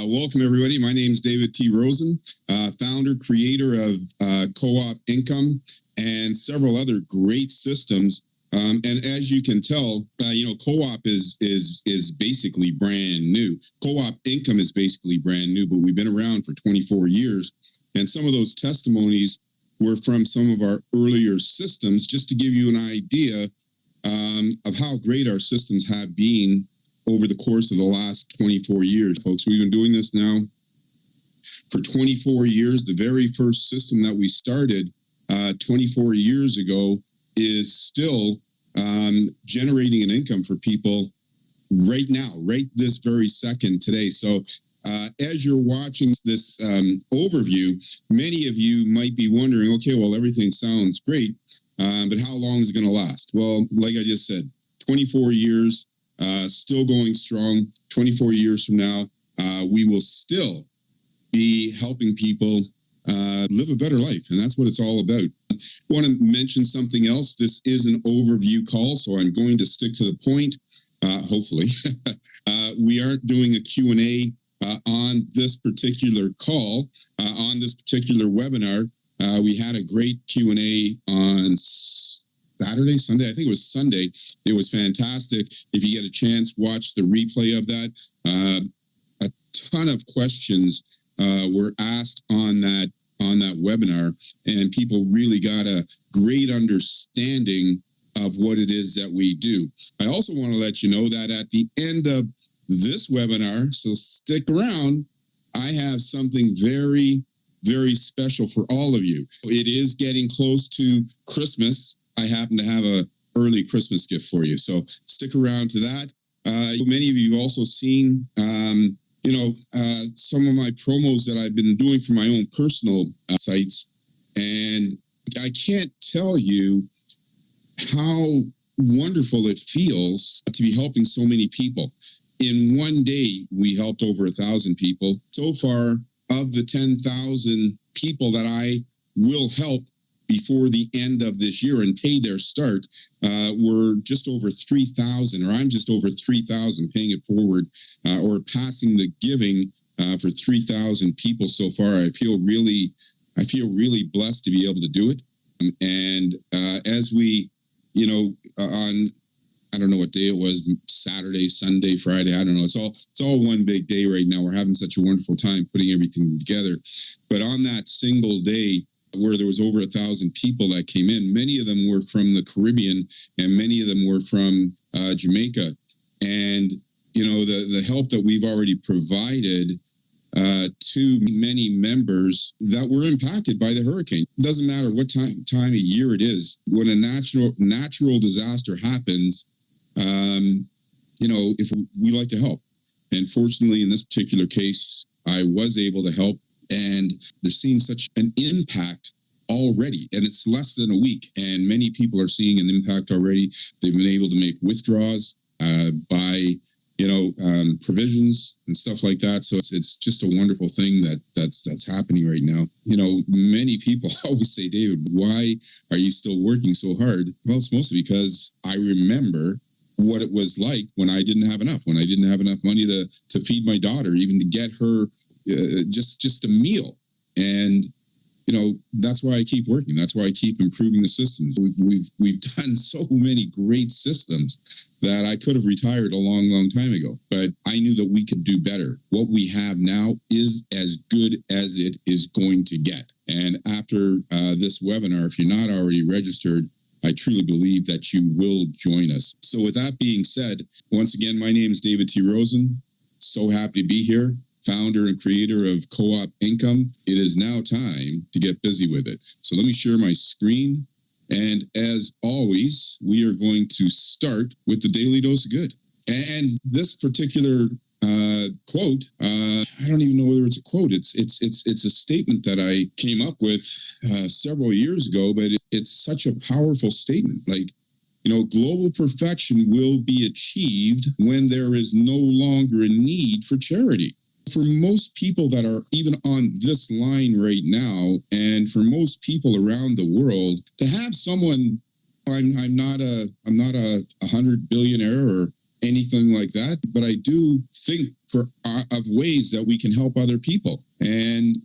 Welcome, everybody. My name is David T. Rosen, founder, creator of Co-op Income and several other great systems. And as you can tell, Co-op is basically brand new. Co-op Income is basically brand new, but we've been around for 24 years. And some of those testimonies were from some of our earlier systems, just to give you an idea of how great our systems have been over the course of the last 24 years. Folks, we've been doing this now for 24 years. The very first system that we started 24 years ago is still generating an income for people right now, right this very second today. So as you're watching this overview, many of you might be wondering, okay, well, everything sounds great, but how long is it going to last? Well, like I just said, 24 years, still going strong. 24 years from now, we will still be helping people live a better life. And that's what it's all about. I want to mention something else. This is an overview call, so I'm going to stick to the point, hopefully. We aren't doing a Q&A on this particular call, on this particular webinar. We had a great Q&A on Saturday, Sunday. I think it was Sunday. It was fantastic. If you get a chance, watch the replay of that. A ton of questions were asked on that webinar, and people really got a great understanding of what it is that we do. I also want to let you know that at the end of this webinar, so stick around, I have something very, very special for all of you. It is getting close to Christmas. I happen to have a early Christmas gift for you. So stick around to that. Many of you have also seen, some of my promos that I've been doing for my own personal sites. And I can't tell you how wonderful it feels to be helping so many people. In one day, we helped over 1,000 people. So far, of the 10,000 people that I will help before the end of this year and pay their start, we're just over 3,000, or I'm just over 3,000 paying it forward or passing the giving for 3,000 people so far. I feel really blessed to be able to do it. And as we, on, I don't know what day it was, Saturday, Sunday, Friday, I don't know. It's all one big day right now. We're having such a wonderful time putting everything together. But on that single day, where there was over 1,000 people that came in, many of them were from the Caribbean and many of them were from Jamaica. And, the help that we've already provided to many members that were impacted by the hurricane. It doesn't matter what time of year it is. When a natural disaster happens, if we like to help. And fortunately, in this particular case, I was able to help. And they're seeing such an impact already. And it's less than a week. And many people are seeing an impact already. They've been able to make withdrawals by, provisions and stuff like that. So it's just a wonderful thing that's happening right now. Many people always say, David, why are you still working so hard? Well, it's mostly because I remember what it was like when I didn't have enough money to feed my daughter, even to get her just a meal. And that's why I keep working. That's why I keep improving the system. We've done so many great systems that I could have retired a long time ago, but I knew that we could do better. What we have now is as good as it is going to get. And after this webinar, if you're not already registered, I truly believe that you will join us. So with that being said, once again, my name is David T. Rosen. So happy to be here. Founder and creator of Co-op Income. It is now time to get busy with it. So let me share my screen. And as always, we are going to start with the Daily Dose of Good. And this particular quote, I don't even know whether it's a quote. It's a statement that I came up with several years ago, but it's such a powerful statement. Like, global perfection will be achieved when there is no longer a need for charity. For most people that are even on this line right now, and for most people around the world, to have someone, I'm not a 100 billionaire or anything like that, but I do think of ways that we can help other people. And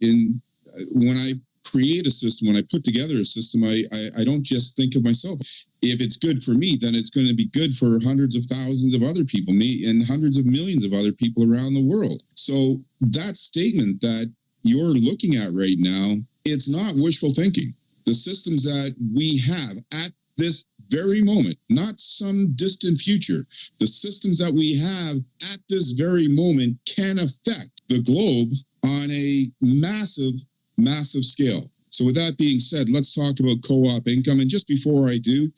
when I create a system, when I put together a system, I don't just think of myself. If it's good for me, then it's going to be good for hundreds of thousands of other people, me and hundreds of millions of other people around the world. So that statement that you're looking at right now, it's not wishful thinking. The systems that we have at this very moment, not some distant future, the systems that we have at this very moment can affect the globe on a massive, massive scale. So with that being said, let's talk about co-op income. And just before I do,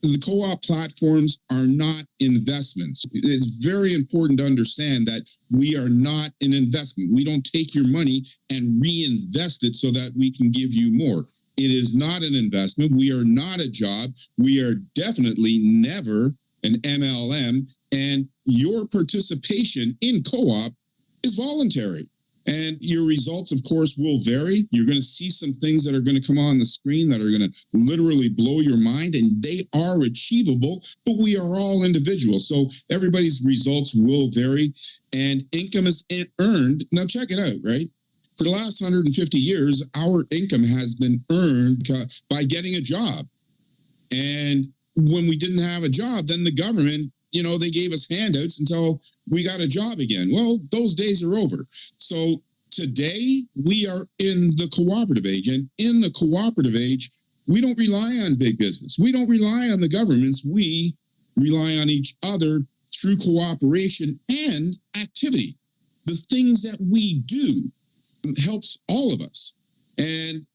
the co-op platforms are not investments. It's very important to understand that we are not an investment. We don't take your money and reinvest it so that we can give you more. It is not an investment. We are not a job. We are definitely never an MLM. And your participation in co-op is voluntary. And your results, of course, will vary. You're going to see some things that are going to come on the screen that are going to literally blow your mind, and they are achievable, but we are all individuals. So everybody's results will vary, and income is earned. Now, check it out, right? For the last 150 years, our income has been earned by getting a job. And when we didn't have a job, then the government, they gave us handouts until we got a job again. Well, those days are over. So today we are in the cooperative age. And in the cooperative age, we don't rely on big business. We don't rely on the governments. We rely on each other through cooperation and activity. The things that we do helps all of us. And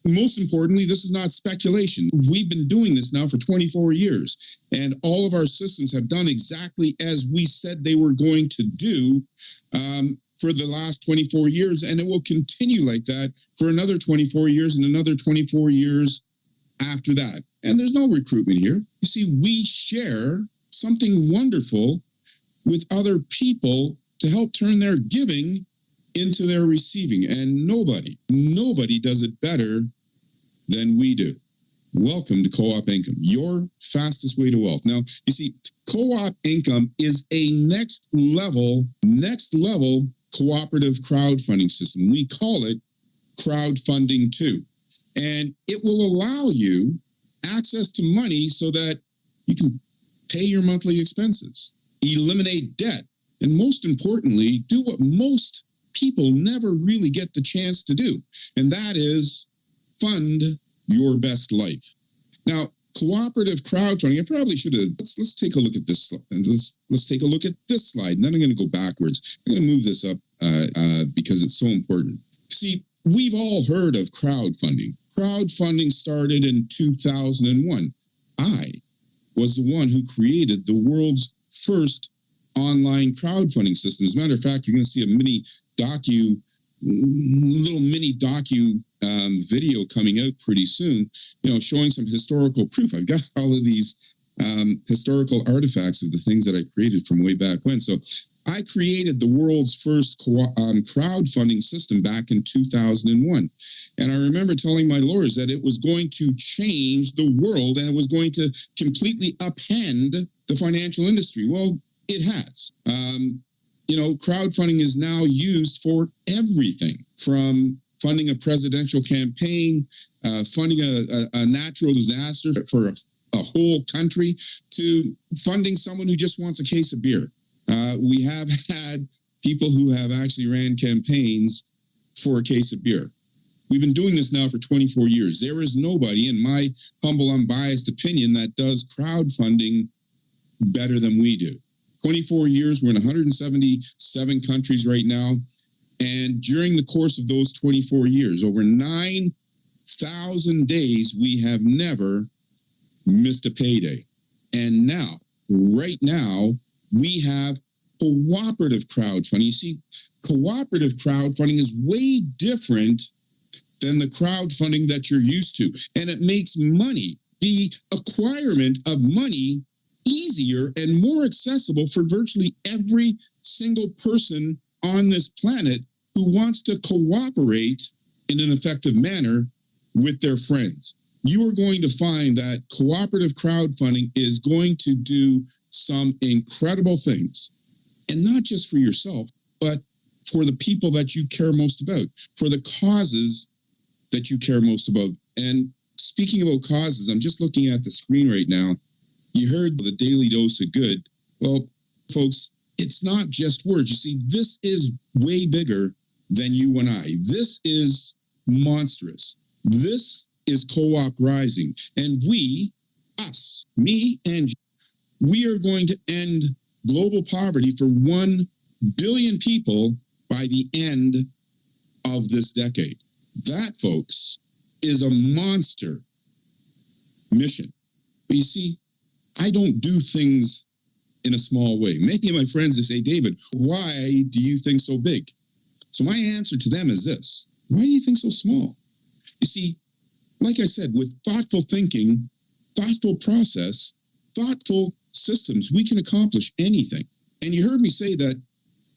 most importantly, this is not speculation. We've been doing this now for 24 years, and all of our systems have done exactly as we said they were going to do for the last 24 years, and it will continue like that for another 24 years and another 24 years after that. And there's no recruitment here. You see, we share something wonderful with other people to help turn their giving into their receiving. And nobody does it better than we do. Welcome to Co-op Income, your fastest way to wealth. Now, you see, Co-op Income is a next level cooperative crowdfunding system. We call it crowdfunding 2. And it will allow you access to money so that you can pay your monthly expenses, eliminate debt, and most importantly, do what most people never really get the chance to do, and that is fund your best life. Now, cooperative crowdfunding, I probably should have, let's take a look at this slide, and let's take a look at this slide, and then I'm going to go backwards. I'm going to move this up because it's so important. See, we've all heard of crowdfunding. Crowdfunding started in 2001. I was the one who created the world's first online crowdfunding system. As a matter of fact, you're going to see a little mini docu video coming out pretty soon, showing some historical proof. I've got all of these historical artifacts of the things that I created from way back when. So I created the world's first crowdfunding system back in 2001. And I remember telling my lawyers that it was going to change the world and it was going to completely upend the financial industry. Well, it has. Crowdfunding is now used for everything from funding a presidential campaign, funding a natural disaster for a whole country, to funding someone who just wants a case of beer. We have had people who have actually ran campaigns for a case of beer. We've been doing this now for 24 years. There is nobody, in my humble, unbiased opinion, that does crowdfunding better than we do. 24 years, we're in 177 countries right now. And during the course of those 24 years, over 9,000 days, we have never missed a payday. And now, right now, we have cooperative crowdfunding. You see, cooperative crowdfunding is way different than the crowdfunding that you're used to. And it makes money, the acquirement of money, easier and more accessible for virtually every single person on this planet who wants to cooperate in an effective manner with their friends. You are going to find that cooperative crowdfunding is going to do some incredible things. And not just for yourself, but for the people that you care most about, for the causes that you care most about. And speaking about causes, I'm just looking at the screen right now. You heard the daily dose of good. Well, folks, it's not just words. You see, this is way bigger than you and I. This is monstrous. This is Co-op Rising. And we, us, me and you, we are going to end global poverty for 1 billion people by the end of this decade. That, folks, is a monster mission. But you see, I don't do things in a small way. Many of my friends, they say, David, why do you think so big? So my answer to them is this: why do you think so small? You see, like I said, with thoughtful thinking, thoughtful process, thoughtful systems, we can accomplish anything. And you heard me say that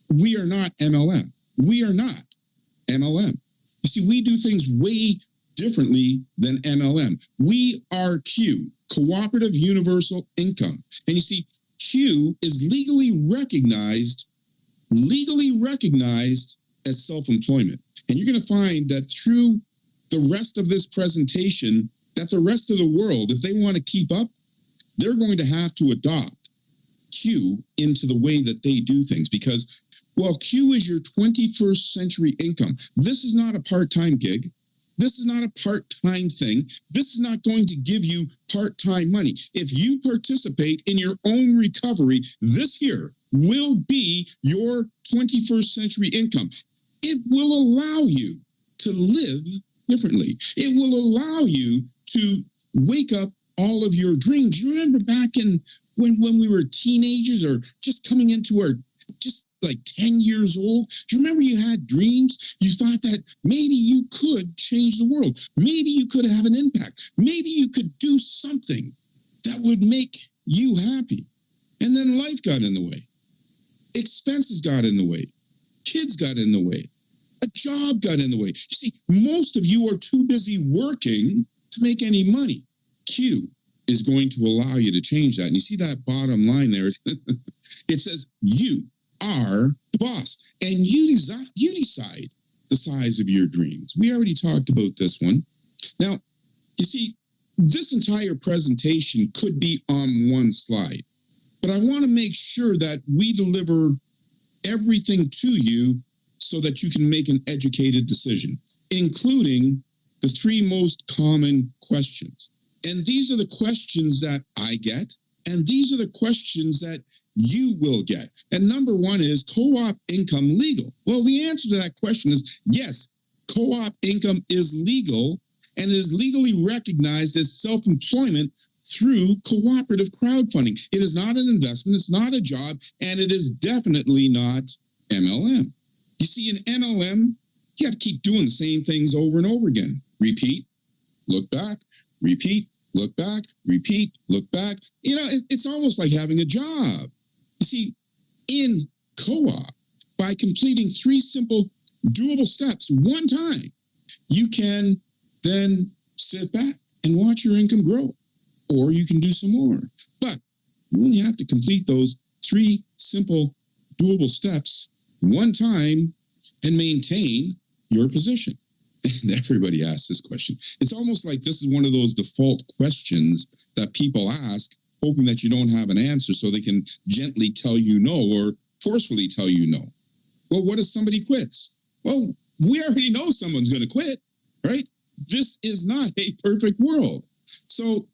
we are not MLM. We are not MLM. You see, we do things way differently than MLM. We are Q, Cooperative Universal Income. And you see, Q is legally recognized as self-employment. And you're going to find that through the rest of this presentation, that the rest of the world, if they want to keep up, they're going to have to adopt Q into the way that they do things, because, well, Q is your 21st century income. This is not a part-time gig. This is not a part-time thing. This is not going to give you part-time money. If you participate in your own recovery, this here will be your 21st century income. It will allow you to live differently. It will allow you to wake up all of your dreams. You remember back in when we were teenagers or just coming into our, just like 10 years old? Do you remember you had dreams? You thought that maybe you could change the world. Maybe you could have an impact. Maybe you could do something that would make you happy. And then life got in the way. Expenses got in the way. Kids got in the way. A job got in the way. You see, most of you are too busy working to make any money. Q is going to allow you to change that. And you see that bottom line there? It says you are the boss, and you decide the size of your dreams. We already talked about this one. Now, you see, this entire presentation could be on one slide, but I want to make sure that we deliver everything to you so that you can make an educated decision, including the 3 most common questions. And these are the questions that I get, and these are the questions that you will get. And number 1 is, co-op income legal? Well, the answer to that question is yes, co-op income is legal, and it is legally recognized as self-employment through cooperative crowdfunding. It is not an investment, it's not a job, and it is definitely not MLM. You see, in MLM, you got to keep doing the same things over and over again. Repeat, look back, repeat, look back, repeat, look back. You know, it's almost like having a job. You see, in co-op, by completing 3 simple, doable steps one time, you can then sit back and watch your income grow. Or you can do some more. But you only have to complete those 3 simple, doable steps one time and maintain your position. And everybody asks this question. It's almost like this is one of those default questions that people ask, hoping that you don't have an answer so they can gently tell you no or forcefully tell you no. Well, what if somebody quits? Well, we already know someone's going to quit, right? This is not a perfect world. So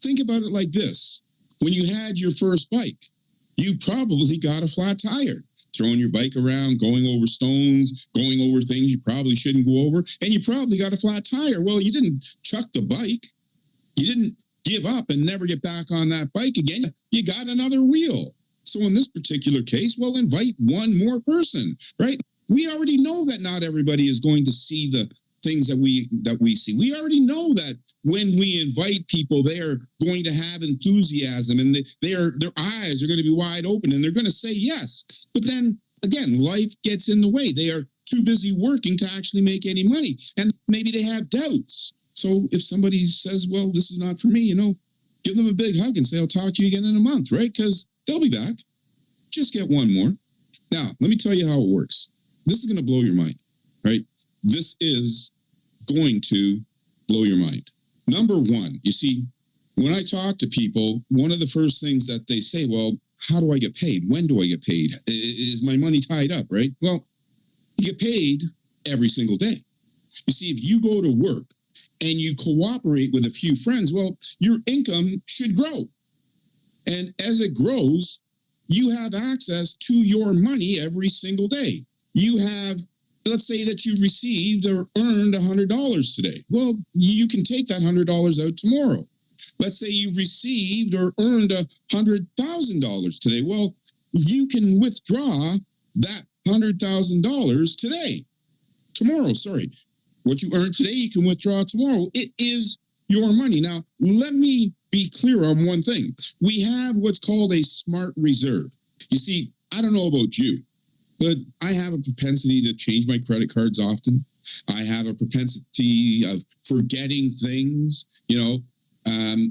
think about it like this. When you had your first bike, you probably got a flat tire. Throwing your bike around, going over stones, going over things you probably shouldn't go over, and you probably got a flat tire. Well, you didn't chuck the bike. You didn't give up and never get back on that bike again. You got another wheel. So in this particular case, well, invite one more person, right? We already know that not everybody is going to see the things that we see. We already know that when we invite people, they are going to have enthusiasm, and their eyes are going to be wide open, and they're going to say yes. But then again, life gets in the way. They are too busy working to actually make any money, and maybe they have doubts. So if somebody says, well, this is not for me, give them a big hug and say, I'll talk to you again in a month, right? Because they'll be back. Just get one more. Now, let me tell you how it works. This is going to blow your mind, right? This is going to blow your mind. Number one, you see, when I talk to people, one of the first things that they say, well, how do I get paid? When do I get paid? Is my money tied up, right? Well, you get paid every single day. You see, if you go to work and you cooperate with a few friends, well, your income should grow. And as it grows, you have access to your money every single day. You have, let's say that you received or earned $100 today. Well, you can take that $100 out tomorrow. Let's say you received or earned $100,000 today. Well, you can withdraw that $100,000 tomorrow. What you earned today, you can withdraw tomorrow. It is your money. Now, let me be clear on one thing. We have what's called a smart reserve. You see, I don't know about you, but I have a propensity to change my credit cards often. I have a propensity of forgetting things.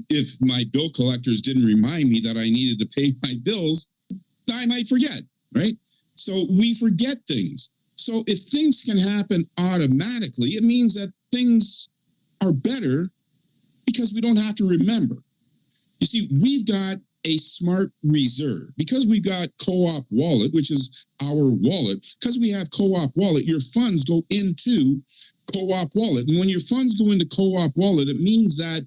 If my bill collectors didn't remind me that I needed to pay my bills, I might forget, right? So we forget things. So if things can happen automatically, it means that things are better because we don't have to remember. You see, we've got a smart reserve because we've got Co-op Wallet, which is our wallet. Because we have Co-op Wallet, your funds go into Co-op Wallet. And when your funds go into Co-op Wallet, it means that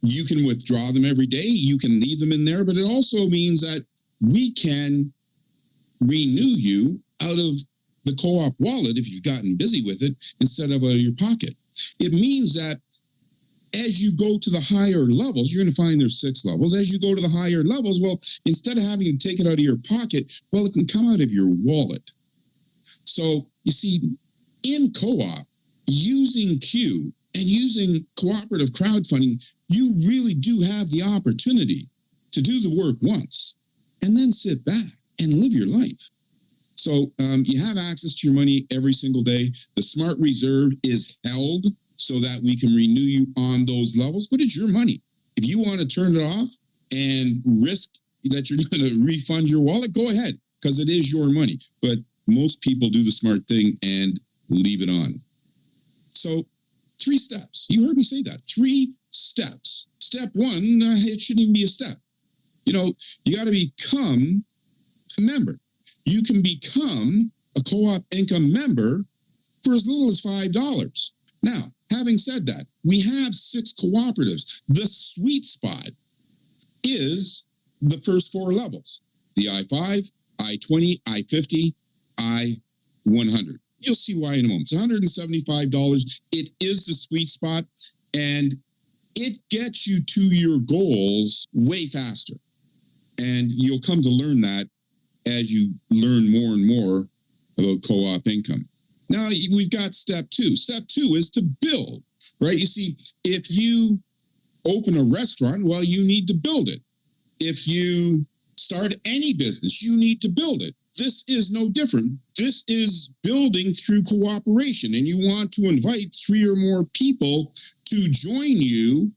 you can withdraw them every day. You can leave them in there, but it also means that we can renew you out of the Co-op Wallet if you've gotten busy with it instead of out of your pocket. It means that as you go to the higher levels, you're going to find there's 6 levels. As you go to the higher levels, well, instead of having to take it out of your pocket, well, it can come out of your wallet. So you see, in co-op, using Q and using cooperative crowdfunding, you really do have the opportunity to do the work once and then sit back and live your life. So you have access to your money every single day. The smart reserve is held so that we can renew you on those levels, but it's your money. If you want to turn it off and risk that you're going to refund your wallet, go ahead, because it is your money. But most people do the smart thing and leave it on. So 3 steps. You heard me say that. 3 steps. Step 1, it shouldn't even be a step. You got to become a member. You can become a Co-op Income member for as little as $5. Now, having said that, we have 6 cooperatives. The sweet spot is the first 4 levels, the I-5, I-20, I-50, I-100. You'll see why in a moment. It's $175. It is the sweet spot, and it gets you to your goals way faster. And you'll come to learn that as you learn more and more about co-op income. Now, we've got step 2. Step 2 is to build, right? You see, if you open a restaurant, well, you need to build it. If you start any business, you need to build it. This is no different. This is building through cooperation, and you want to invite 3 or more people to join you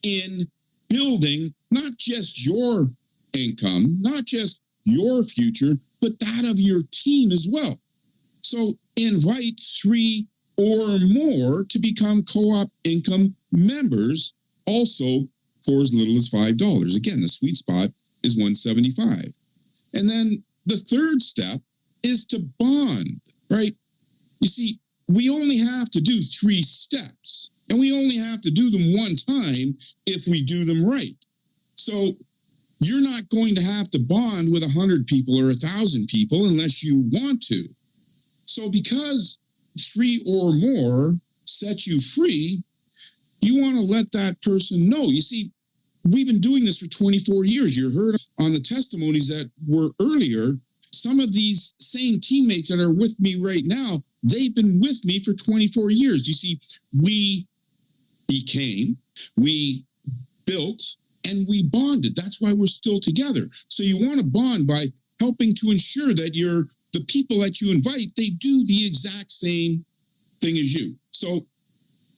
in building not just your income, not just your future, but that of your team as well. So invite 3 or more to become Co-op Income members, also for as little as $5. Again, the sweet spot is $175. And then the third step is to bond, right? You see, we only have to do 3 steps, and we only have to do them one time if we do them right. So you're not going to have to bond with 100 people or 1,000 people unless you want to. So because 3 or more set you free, you want to let that person know. You see, we've been doing this for 24 years. You heard on the testimonies that were earlier, some of these same teammates that are with me right now, they've been with me for 24 years. You see, we became, we built, and we bonded. That's why we're still together. So you want to bond by helping to ensure that the people that you invite, they do the exact same thing as you. So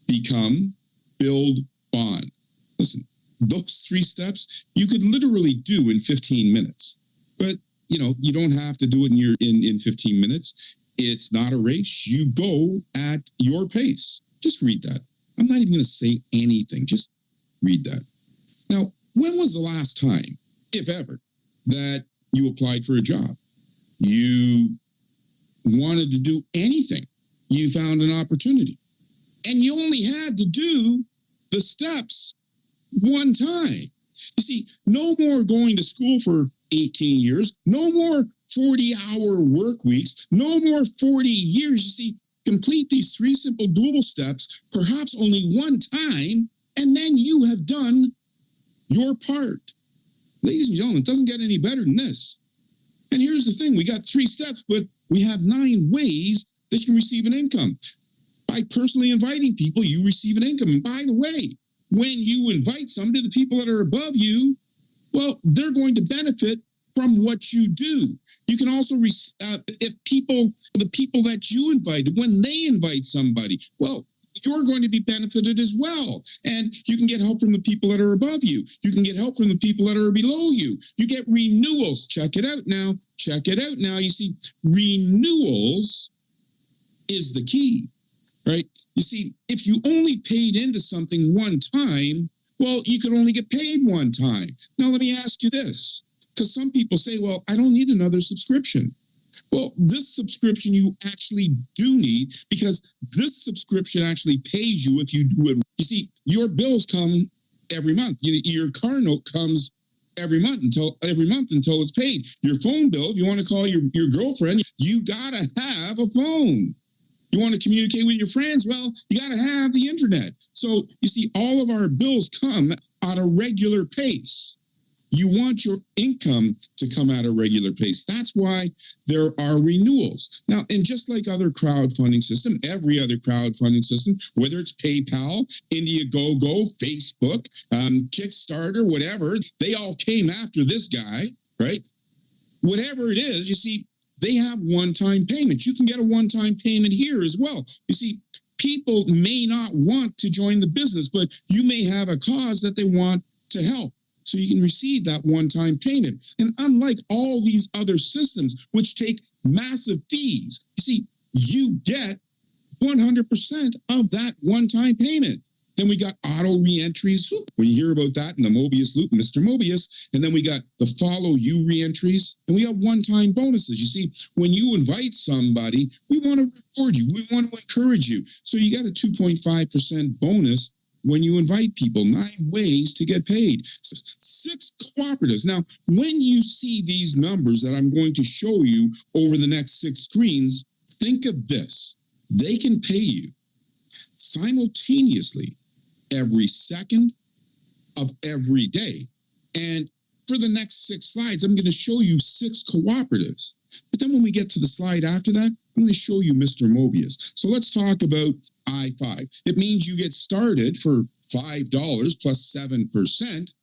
become, build, bond. Listen, those 3 steps you could literally do in 15 minutes. But you don't have to do it in 15 minutes. It's not a race. You go at your pace. Just read that. I'm not even going to say anything. Just read that. Now, when was the last time, if ever, that you applied for a job? You wanted to do anything. You found an opportunity. And you only had to do the steps one time. You see, no more going to school for 18 years, no more 40-hour work weeks, no more 40 years. You see, complete these 3 simple doable steps, perhaps only one time, and then you have done your part. Ladies and gentlemen, it doesn't get any better than this. And here's the thing. We got 3 steps, but we have 9 ways that you can receive an income. By personally inviting people, you receive an income. And by the way, when you invite somebody, the people that are above you, well, they're going to benefit from what you do. You can also, the people that you invited, when they invite somebody, well, you're going to be benefited as well. And you can get help from the people that are above you. You can get help from the people that are below you. You get renewals. Check it out now. Check it out now. You see, renewals is the key, right? You see, if you only paid into something one time, well, you could only get paid one time. Now, let me ask you this, because some people say, well, I don't need another subscription. Well, this subscription you actually do need, because this subscription actually pays you if you do it. You see, your bills come every month. Your car note comes every month until it's paid. Your phone bill, if you want to call your girlfriend, you got to have a phone. You want to communicate with your friends? Well, you got to have the internet. So you see, all of our bills come at a regular pace. You want your income to come at a regular pace. That's why there are renewals. Now, and just like other crowdfunding system, every other crowdfunding system, whether it's PayPal, Indiegogo, Facebook, Kickstarter, whatever, they all came after this guy, right? Whatever it is, you see, they have one-time payments. You can get a one-time payment here as well. You see, people may not want to join the business, but you may have a cause that they want to help. So you can receive that one-time payment. And unlike all these other systems, which take massive fees, you see, you get 100% of that one-time payment. Then we got auto reentries. When you hear about that in the Mobius loop, Mr. Mobius, and then we got the follow you reentries, and we have one-time bonuses. You see, when you invite somebody, we want to reward you. We want to encourage you. So you got a 2.5% bonus when you invite people. 9 ways to get paid. 6 cooperatives. Now, when you see these numbers that I'm going to show you over the next 6 screens, think of this. They can pay you simultaneously every second of every day. And for the next 6 slides, I'm going to show you 6 cooperatives. But then when we get to the slide after that, I'm going to show you Mr. Mobius. So let's talk about I-5. It means you get started for $5 plus 7%.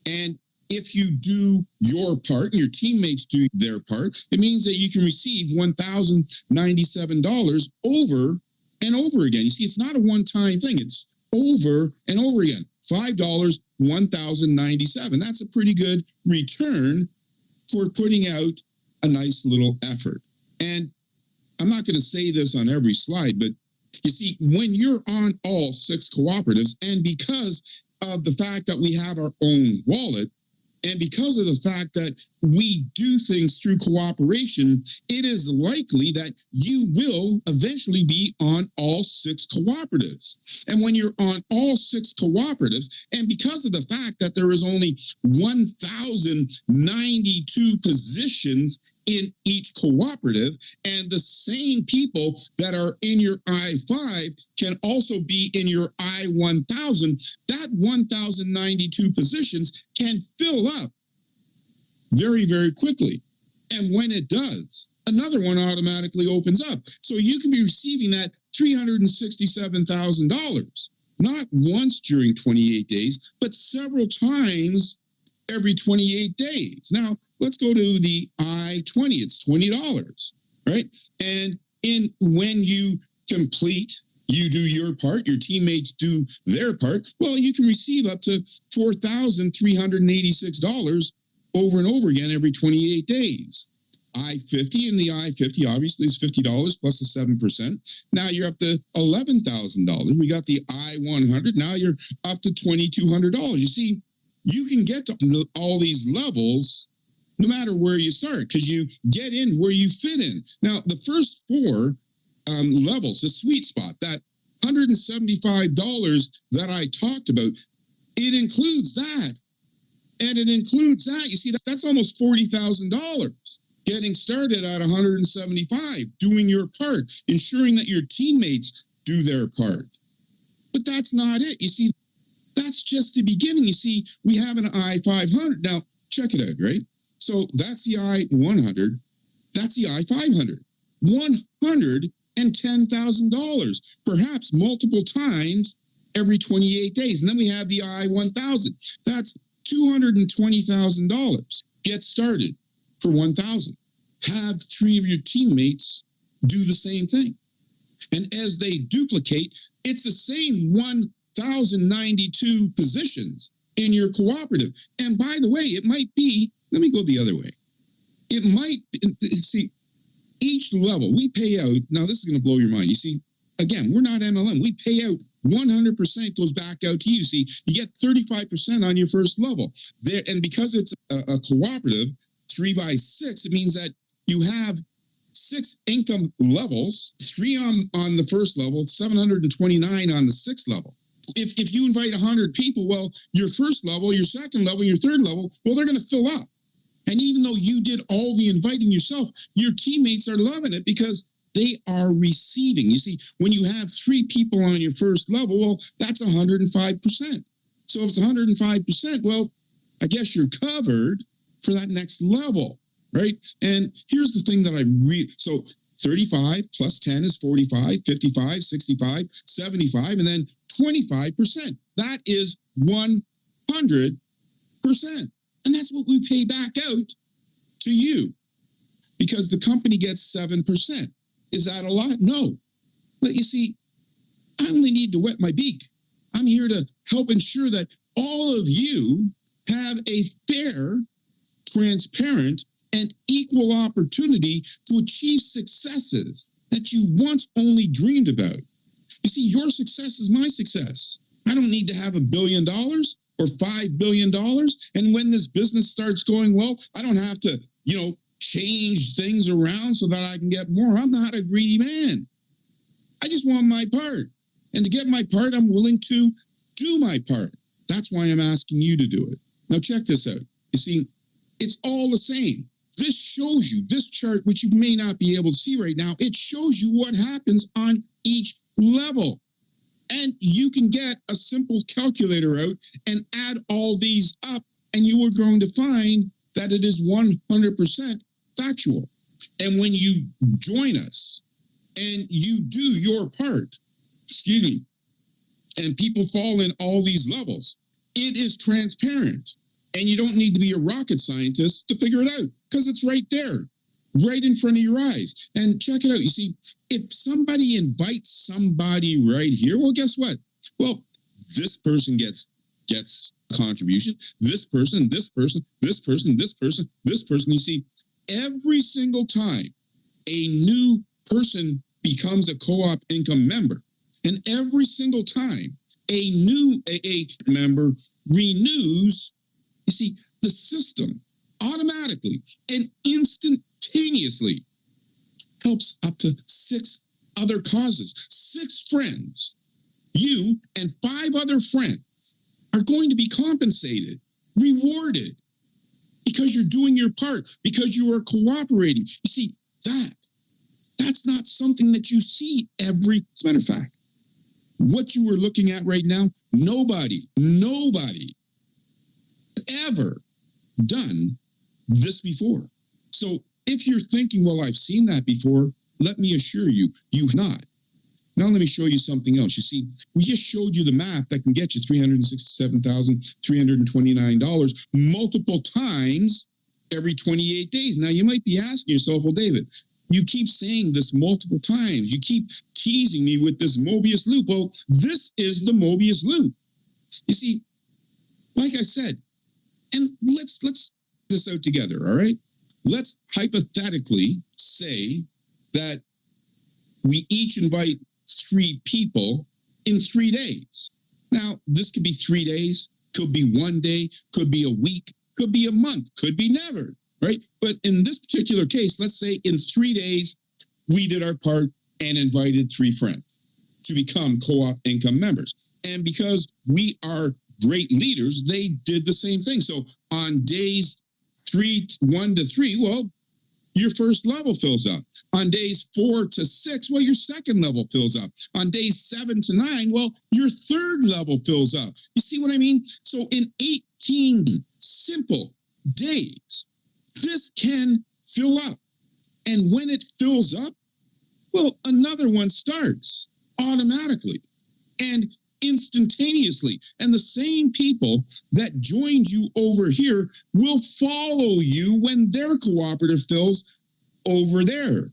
And if you do your part and your teammates do their part, it means that you can receive $1,097 over and over again. You see, it's not a one-time thing. It's over and over again. $5, $1,097. That's a pretty good return for putting out a nice little effort. And I'm not going to say this on every slide, but you see, when you're on all 6 cooperatives, and because of the fact that we have our own wallet, and because of the fact that we do things through cooperation, it is likely that you will eventually be on all 6 cooperatives. And when you're on all 6 cooperatives, and because of the fact that there is only 1,092 positions in each cooperative, and the same people that are in your I-5 can also be in your I-1000, that 1,092 positions can fill up very, very quickly. And when it does, another one automatically opens up. So you can be receiving that $367,000, not once during 28 days, but several times every 28 days. Now, let's go to the I-20. It's $20, right? And when you complete, you do your part, your teammates do their part, well, you can receive up to $4,386 over and over again every 28 days. I-50, and the I-50 obviously is $50 plus the 7%. Now you're up to $11,000. We got the I-100. Now you're up to $2,200. You see, you can get to all these levels no matter where you start because you get in where you fit in. Now, the first four levels, the sweet spot, that $175 that I talked about, it includes that. And it includes that. You see, that's almost $40,000. Getting started at 175, doing your part, ensuring that your teammates do their part. But that's not it. You see, that's just the beginning. You see, we have an I-500. Now, check it out, right? So that's the I-100. That's the I-500. $110,000, perhaps multiple times every 28 days. And then we have the I-1000. That's $220,000. Get started for 1,000. Have three of your teammates do the same thing. And as they duplicate, it's the same 1,092 positions in your cooperative. And by the way, it might be, let me go the other way. It might, see, each level we pay out, now this is going to blow your mind. You see, again, we're not MLM. We pay out 100% goes back out to you. See, you get 35% on your first level. There, and because it's a cooperative, 3 by 6, it means that you have 6 income levels, 3 on the first level, 729 on the 6th level. If you invite 100 people, well, your first level, your second level, your third level, well, they're going to fill up. And even though you did all the inviting yourself, your teammates are loving it because they are receiving. You see, when you have 3 people on your first level, well, that's 105%. So if it's 105%, well, I guess you're covered for that next level, right? And here's the thing that so 35 plus 10 is 45, 55, 65, 75, and then 25%. That is 100%. And that's what we pay back out to you because the company gets 7%. Is that a lot? No. But you see, I only need to wet my beak. I'm here to help ensure that all of you have a fair, transparent, and equal opportunity to achieve successes that you once only dreamed about. You see, your success is my success. I don't need to have $1 billion or $5 billion. And when this business starts going well, I don't have to, change things around so that I can get more. I'm not a greedy man. I just want my part. And to get my part, I'm willing to do my part. That's why I'm asking you to do it. Now check this out. You see, it's all the same. This shows you, this chart, which you may not be able to see right now, it shows you what happens on each level. And you can get a simple calculator out and add all these up, and you are going to find that it is 100% factual. And when you join us and you do your part, and people fall in all these levels, it is transparent. And you don't need to be a rocket scientist to figure it out because it's right there, right in front of your eyes. And check it out. You see, if somebody invites somebody right here, well, guess what? Well, this person gets contribution. This person, this person, this person, this person, this person. You see, every single time a new person becomes a co-op income member, and every single time a new AA member renews, you see, the system automatically and instantaneously helps up to 6 other causes. 6 friends, you and 5 other friends are going to be compensated, rewarded, because you're doing your part, because you are cooperating. You see, that's not something that you see as a matter of fact, what you are looking at right now, nobody ever done this before. So if you're thinking, well, I've seen that before, let me assure you, you have not. Now let me show you something else. You see, we just showed you the math that can get you $367,329 multiple times every 28 days. Now you might be asking yourself, well, David, you keep saying this multiple times. You keep teasing me with this Mobius loop. Well, this is the Mobius loop. You see, like I said, and let's this out together, all right? Let's hypothetically say that we each invite 3 people in 3 days. Now, this could be 3 days, could be 1 day, could be a week, could be a month, could be never, right? But in this particular case, let's say in 3 days, we did our part and invited 3 friends to become co-op income members. And because we are great leaders, they did the same thing. So on days 1 to 3, well, your first level fills up. On days 4 to 6, well, your second level fills up. On days 7 to 9, well, your third level fills up. You see what I mean? So in 18 simple days, this can fill up. And when it fills up, well, another one starts automatically and instantaneously. And the same people that joined you over here will follow you when their cooperative fills over there.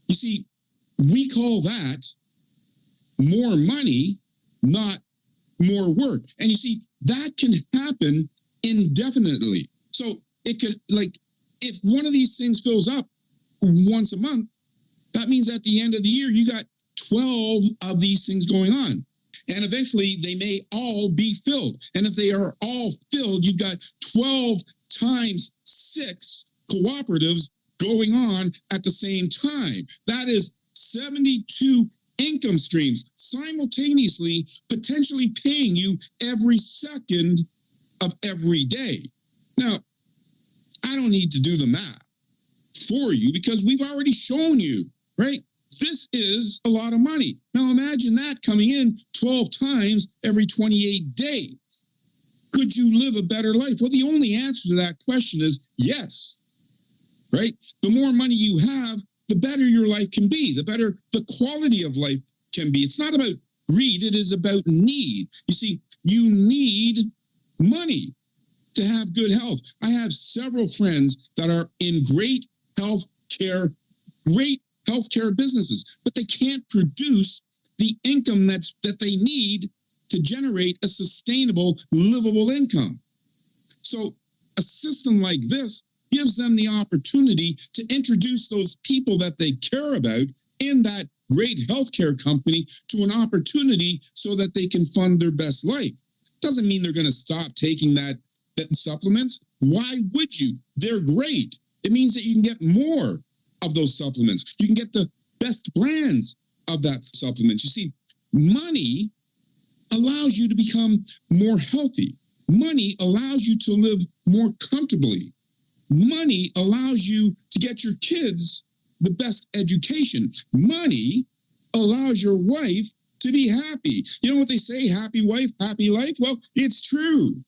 You see, we call that more money, not more work. And you see, that can happen indefinitely. So it could, like, if one of these things fills up once a month, that means at the end of the year, you got 12 of these things going on. And eventually they may all be filled. And if they are all filled, you've got 12 times 6 cooperatives going on at the same time. That is 72 income streams simultaneously, potentially paying you every second of every day. Now, I don't need to do the math for you because we've already shown you, right? This is a lot of money. Now imagine that coming in 12 times every 28 days. Could you live a better life? Well, the only answer to that question is yes, right? The more money you have, the better your life can be, the better the quality of life can be. It's not about greed, it is about need. You see, you need money to have good health. I have several friends that are in great healthcare businesses, but they can't produce the income that they need to generate a sustainable, livable income. So a system like this gives them the opportunity to introduce those people that they care about in that great healthcare company to an opportunity so that they can fund their best life. Doesn't mean they're going to stop taking that supplements. Why would you? They're great. It means that you can get more of those supplements. You can get the best brands of that supplement. You see, money allows you to become more healthy. Money allows you to live more comfortably. Money allows you to get your kids the best education. Money allows your wife to be happy. You know what they say, happy wife, happy life? Well, it's true.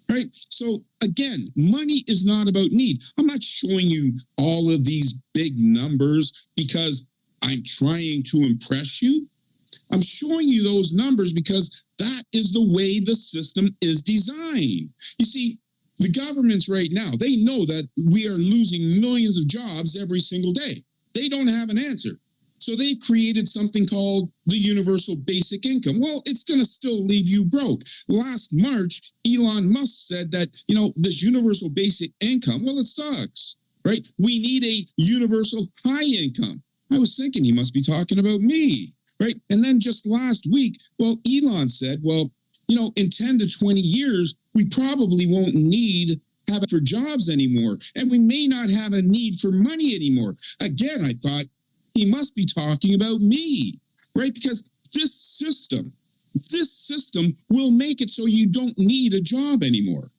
Right? So again, money is not about need. I'm not showing you all of these big numbers because I'm trying to impress you. I'm showing you those numbers because that is the way the system is designed. You see, the governments right now, they know that we are losing millions of jobs every single day. They don't have an answer. So they created something called the universal basic income. Well, it's going to still leave you broke. Last March, Elon Musk said that, this universal basic income, well, it sucks, right? We need a universal high income. I was thinking he must be talking about me, right? And then just last week, well, Elon said, well, in 10 to 20 years, we probably won't need have it for jobs anymore. And we may not have a need for money anymore. Again, I thought, he must be talking about me, right? Because this system will make it so you don't need a job anymore.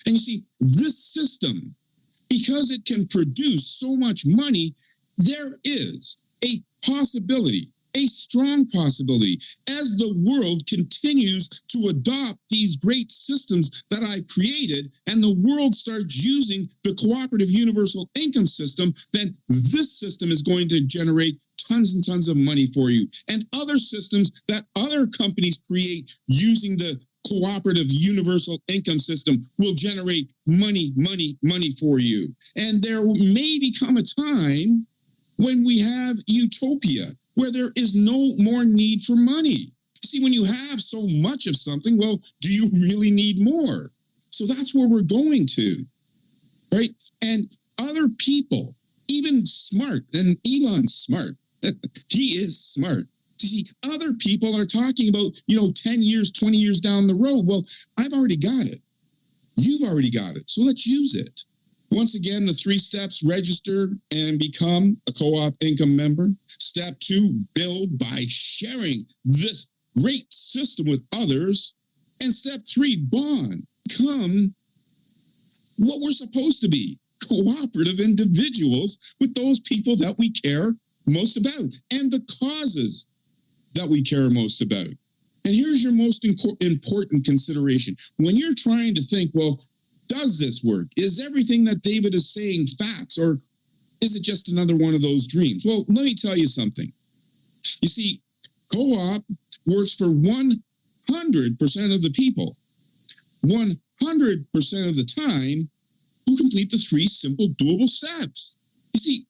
And you see, this system, because it can produce so much money, there is a possibility, a strong possibility, as the world continues to adopt these great systems that I created, and the world starts using the cooperative universal income system, then this system is going to generate tons and tons of money for you. And other systems that other companies create using the cooperative universal income system will generate money for you. And there may become a time when we have utopia, where there is no more need for money. See, when you have so much of something, well, do you really need more? So that's where we're going to. right? And other people, even smart, and Elon's smart. He is smart. You see, other people are talking about, 10 years, 20 years down the road. Well, I've already got it. You've already got it. So let's use it. Once again, the 3 steps: register and become a co-op income member. Step 2, build by sharing this great system with others. And step 3, bond. Become what we're supposed to be: cooperative individuals with those people that we care most about and the causes that we care most about. And here's your most important consideration. When you're trying to think, well, does this work? Is everything that David is saying facts, or is it just another one of those dreams? Well, let me tell you something. You see, co-op works for 100% of the people, 100% of the time, who complete the 3 simple, doable steps. You see,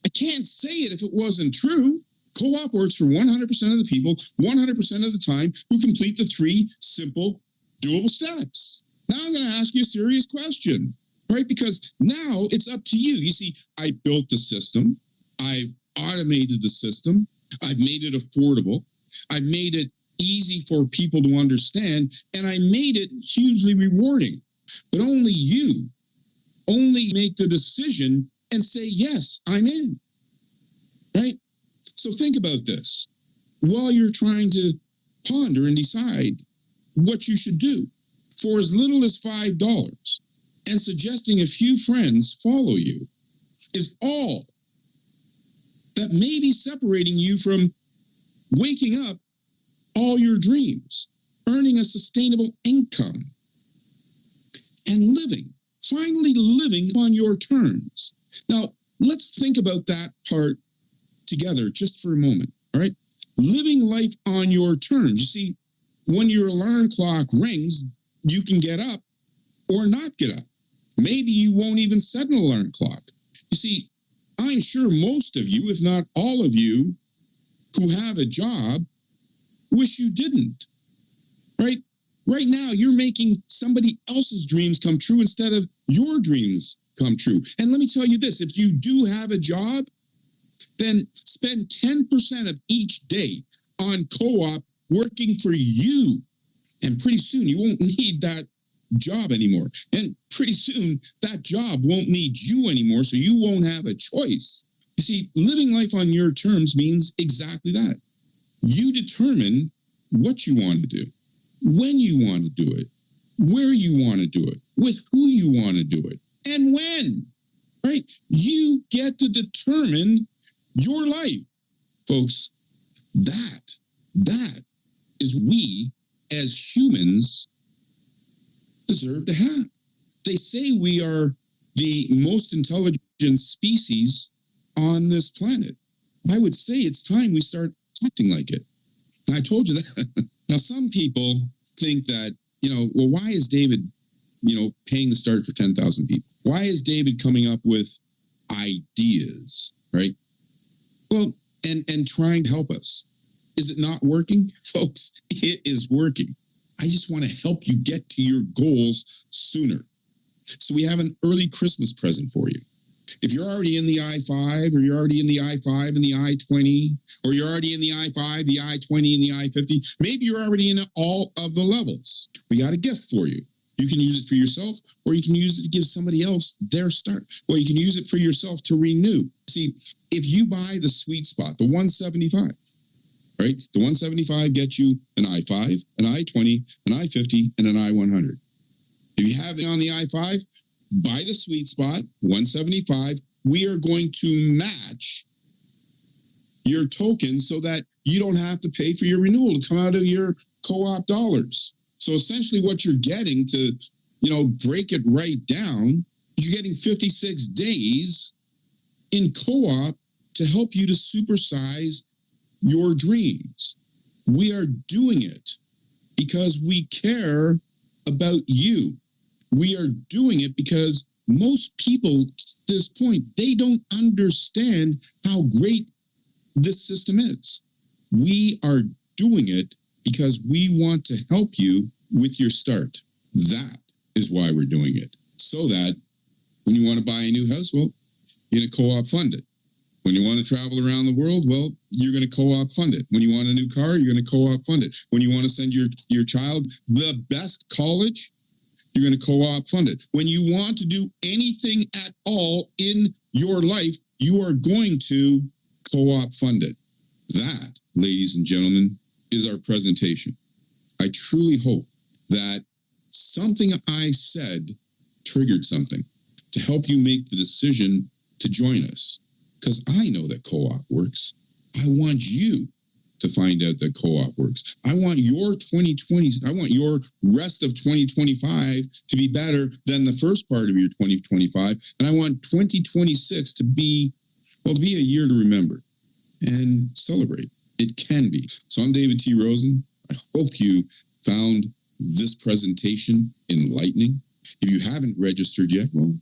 I can't say it if it wasn't true. Co-op works for 100% of the people, 100% of the time, who complete the 3 simple, doable steps. Now I'm going to ask you a serious question, right? Because now it's up to you. You see, I built the system. I've automated the system. I've made it affordable. I've made it easy for people to understand, and I made it hugely rewarding. But only you make the decision and say, yes, I'm in, right? So think about this while you're trying to ponder and decide what you should do. For as little as $5 and suggesting a few friends follow you is all that may be separating you from waking up all your dreams, earning a sustainable income, and finally living on your terms. Now, let's think about that part together just for a moment, all right? Living life on your terms. You see, when your alarm clock rings, you can get up or not get up. Maybe you won't even set an alarm clock. You see, I'm sure most of you, if not all of you, who have a job, wish you didn't, right? Right now, you're making somebody else's dreams come true instead of your dreams come true. And let me tell you this, if you do have a job, then spend 10% of each day on co-op working for you. And pretty soon you won't need that job anymore. And pretty soon that job won't need you anymore, so you won't have a choice. You see, living life on your terms means exactly that. You determine what you want to do, when you want to do it, where you want to do it, with who you want to do it, and when, right? You get to determine your life. Folks, that is we as humans deserve to have. They say we are the most intelligent species on this planet. I would say it's time we start acting like it. And I told you that. Now, some people think that, well, why is David, paying the start for 10,000 people? Why is David coming up with ideas, right? Well, and trying to help us. Is it not working? Folks, it is working. I just want to help you get to your goals sooner. So we have an early Christmas present for you. If you're already in the I-5, or you're already in the I-5 and the I-20, or you're already in the I-5, the I-20, and the I-50, maybe you're already in all of the levels. We got a gift for you. You can use it for yourself, or you can use it to give somebody else their start. Well, you can use it for yourself to renew. See, if you buy the sweet spot, the 175, right? The 175 gets you an I-5, an I-20, an I-50, and an I-100. If you have it on the I-5, buy the sweet spot, 175. We are going to match your token so that you don't have to pay for your renewal to come out of your co-op dollars. So essentially what you're getting to, break it right down, you're getting 56 days in co-op to help you to supersize your dreams. We are doing it because we care about you. We are doing it because most people at this point, they don't understand how great this system is. We are doing it because we want to help you with your start. That is why we're doing it, so that When you want to buy a new house, well, you're going to co-op fund it. When you want to travel around the world, well, you're going to co-op fund it. When you want a new car, you're going to co-op fund it. When you want to send your child the best college, you're going to co-op fund it. When you want to do anything at all in your life, you are going to co-op fund it. That, ladies and gentlemen, is our presentation. I truly hope that something I said triggered something to help you make the decision to join us. Because I know that co-op works. I want you to find out that co-op works. I want your 2020, I want your rest of 2025 to be better than the first part of your 2025. And I want 2026 to be a year to remember and celebrate. It can be. So I'm David T. Rosen. I hope you found this presentation enlightening. If you haven't registered yet, well,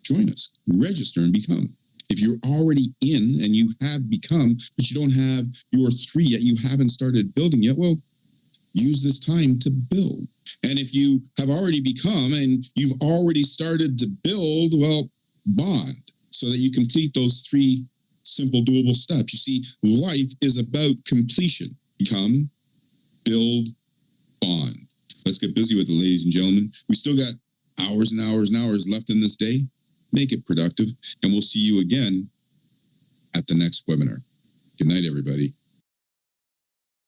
join us. Register and become. If you're already in and you have become, but you don't have your 3 yet, you haven't started building yet, well, use this time to build. And if you have already become and you've already started to build, well, bond so that you complete those 3 simple, doable steps. You see, life is about completion. Become, build, bond. Let's get busy with it, ladies and gentlemen. We still got hours and hours and hours left in this day. Make it productive, and we'll see you again at the next webinar. Good night, everybody.